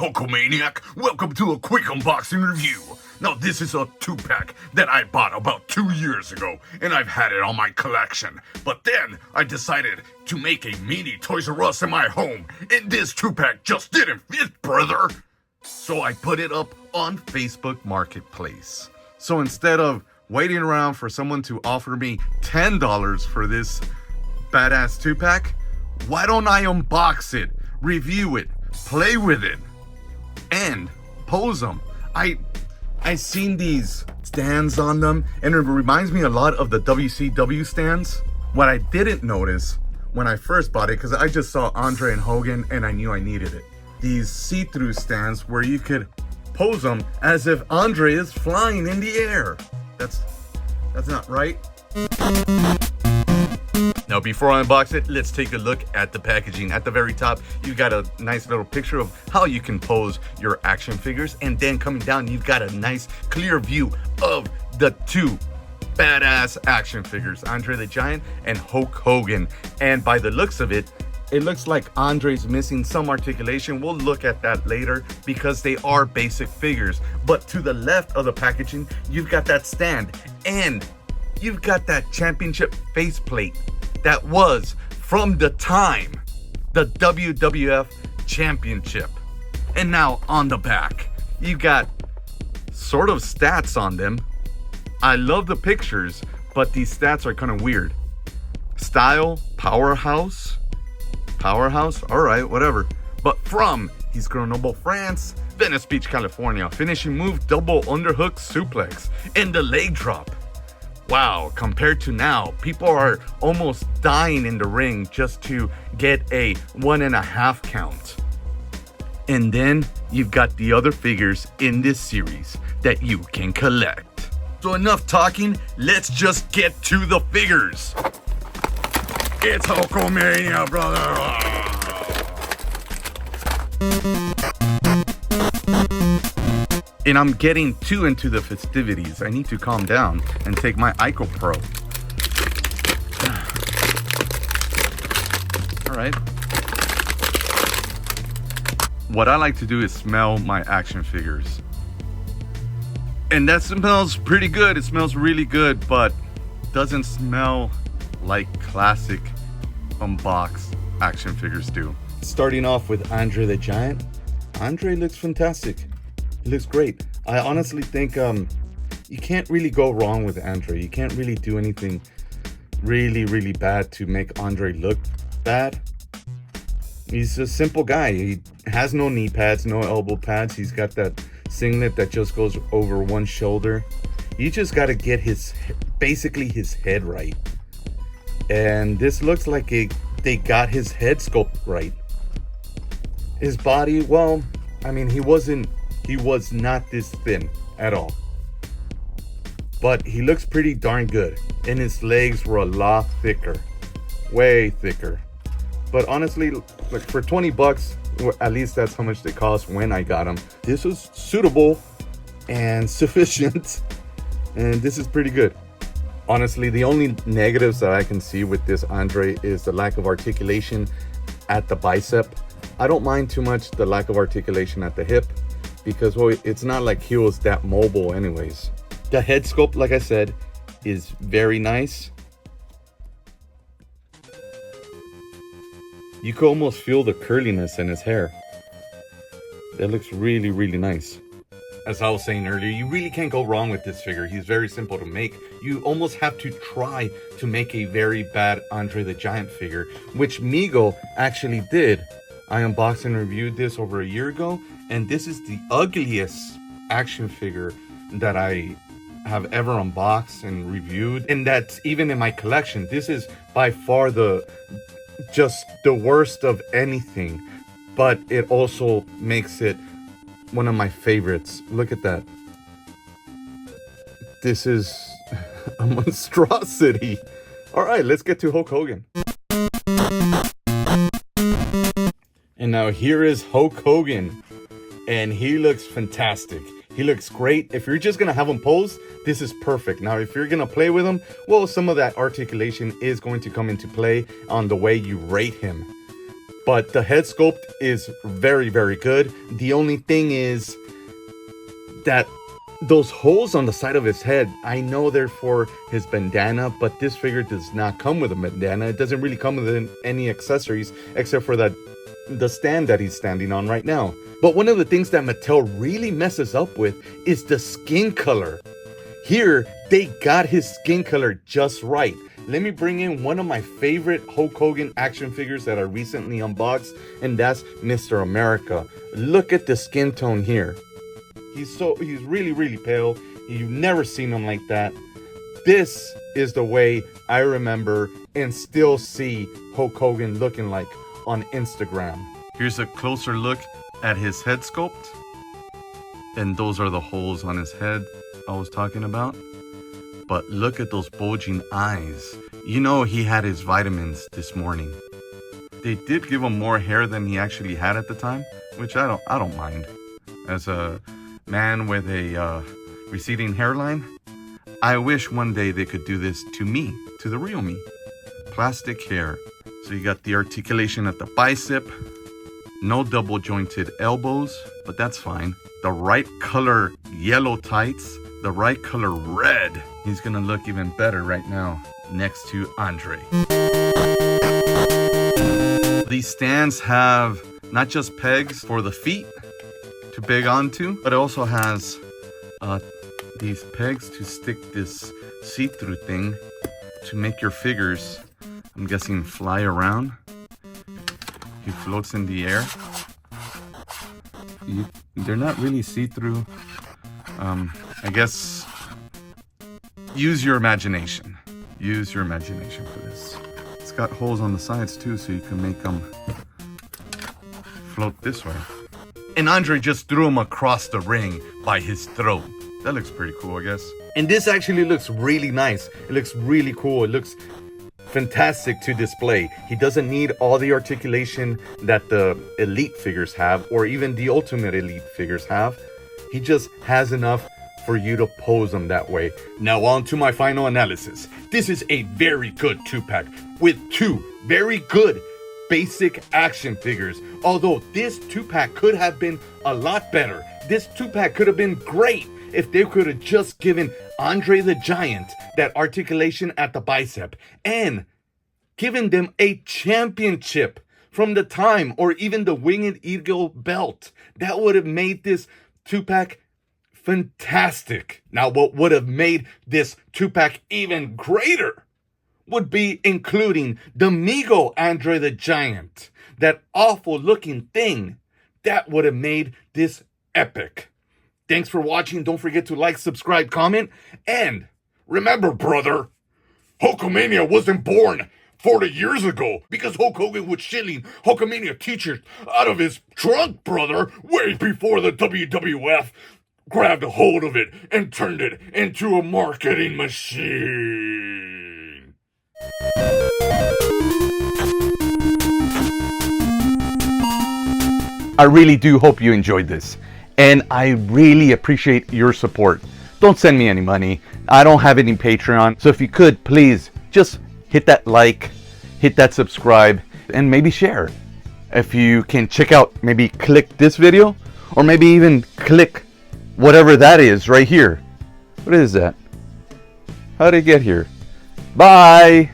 Hulkamaniac. Welcome to a quick unboxing review. Now this is a 2-pack that I bought about 2 years ago, and I've had it on my collection. But then I decided to make a mini Toys R Us in my home, and this 2-pack just didn't fit, brother. So I put it up on Facebook Marketplace. So instead of waiting around for someone to offer me $10 for this badass 2-pack, why don't I unbox it, review it, play with it, and pose them? I seen these stands on them, and it reminds me a lot of the WCW stands. What I didn't notice when I first bought it, because I just saw Andre and Hogan and I knew I needed it, these see-through stands where you could pose them as if Andre is flying in the air. That's not right. Now, before I unbox it, let's take a look at the packaging. At the very top, you've got a nice little picture of how you can pose your action figures. And then coming down, you've got a nice clear view of the two badass action figures, Andre the Giant and Hulk Hogan. And by the looks of it, it looks like Andre's missing some articulation. We'll look at that later because they are basic figures. But to the left of the packaging, you've got that stand and you've got that championship faceplate that was from the time the WWF Championship. And now on the back, you got sort of stats on them. I love the pictures, but these stats are kind of weird. Style, powerhouse, all right, whatever. But from, he's Grenoble, France, Venice Beach, California. Finishing move, double underhook suplex, and the leg drop. Wow, compared to now, people are almost dying in the ring just to get a 1.5 count. And then you've got the other figures in this series that you can collect. So enough talking, let's just get to the figures. It's Hulkamania, brother. And I'm getting too into the festivities. I need to calm down and take my Ico Pro. All right. What I like to do is smell my action figures. And that smells pretty good. It smells really good, but doesn't smell like classic Unbox action figures do. Starting off with Andre the Giant. Andre looks fantastic. He looks great. I honestly think you can't really go wrong with Andre. You can't really do anything really bad to make Andre look bad. He's a simple guy. He has no knee pads, no elbow pads. He's got that singlet that just goes over one shoulder. You just got to get basically his head right. And this looks like they got his head sculpt right. His body, well, I mean, he was not this thin at all. But he looks pretty darn good. And his legs were a lot thicker. Way thicker. But honestly, like for $20, at least that's how much they cost when I got them. This was suitable and sufficient. And this is pretty good. Honestly, the only negatives that I can see with this Andre is the lack of articulation at the bicep. I don't mind too much the lack of articulation at the hip, because well, it's not like he was that mobile anyways. The head sculpt, like I said, is very nice. You could almost feel the curliness in his hair. That looks really nice. As I was saying earlier, you really can't go wrong with this figure. He's very simple to make. You almost have to try to make a very bad Andre the Giant figure, which Migo actually did. I unboxed and reviewed this over a year ago, and this is the ugliest action figure that I have ever unboxed and reviewed, and that's even in my collection. This is by far just the worst of anything, but it also makes it one of my favorites. Look at that. This is a monstrosity. All right, let's get to Hulk Hogan. And now here is Hulk Hogan, and he looks fantastic. He looks great. If you're just gonna have him pose, this is perfect. Now, if you're gonna play with him, well, some of that articulation is going to come into play on the way you rate him. but the head sculpt is very, very good. The only thing is that those holes on the side of his head, I know they're for his bandana, but this figure does not come with a bandana. It doesn't really come with any accessories except for the stand that he's standing on right now. But one of the things that Mattel really messes up with is the skin color. Here, they got his skin color just right. Let me bring in one of my favorite Hulk Hogan action figures that I recently unboxed, and that's Mr. America. Look at the skin tone here. He's really, really pale. You've never seen him like that. This is the way I remember and still see Hulk Hogan looking like on Instagram. Here's a closer look at his head sculpt. And those are the holes on his head I was talking about. But look at those bulging eyes. You know he had his vitamins this morning. They did give him more hair than he actually had at the time, which I don't mind. As a man with a receding hairline, I wish one day they could do this to me, to the real me. Plastic hair. So you got the articulation at the bicep, no double jointed elbows, but that's fine. The right color yellow tights, the right color red. He's gonna look even better right now next to Andre. These stands have not just pegs for the feet to peg onto, but it also has these pegs to stick this see-through thing to make your figures, I'm guessing, fly around. He floats in the air. They're not really see-through. I guess use your imagination. Use your imagination for this. It's got holes on the sides too, so you can make them float this way. And Andre just threw him across the ring by his throat. That looks pretty cool, I guess. And this actually looks really nice. It looks really cool. It looks fantastic to display. He doesn't need all the articulation that the Elite figures have, or even the Ultimate Elite figures have. He just has enough for you to pose them that way. Now on to my final analysis. This is a very good 2-pack with two very good basic action figures. Although this 2-pack could have been a lot better. This 2-pack could have been great if they could have just given Andre the Giant that articulation at the bicep and given them a championship from the time, or even the Winged Eagle belt. That would have made this 2-pack fantastic. Now, what would have made this 2-pack even greater would be including the Mego Andre the Giant. That awful looking thing. That would have made this epic. Thanks for watching. Don't forget to like, subscribe, comment, and remember, brother, Hulkamania wasn't born 40 years ago because Hulk Hogan was shilling Hulkamania t-shirts out of his trunk, brother, way before the WWF grabbed a hold of it and turned it into a marketing machine. I really do hope you enjoyed this, and I really appreciate your support. Don't send me any money. I don't have any Patreon, so if you could, please just hit that like, hit that subscribe, and maybe share. If you can check out, maybe click this video, or maybe even click whatever that is right here. What is that? How did it get here? Bye!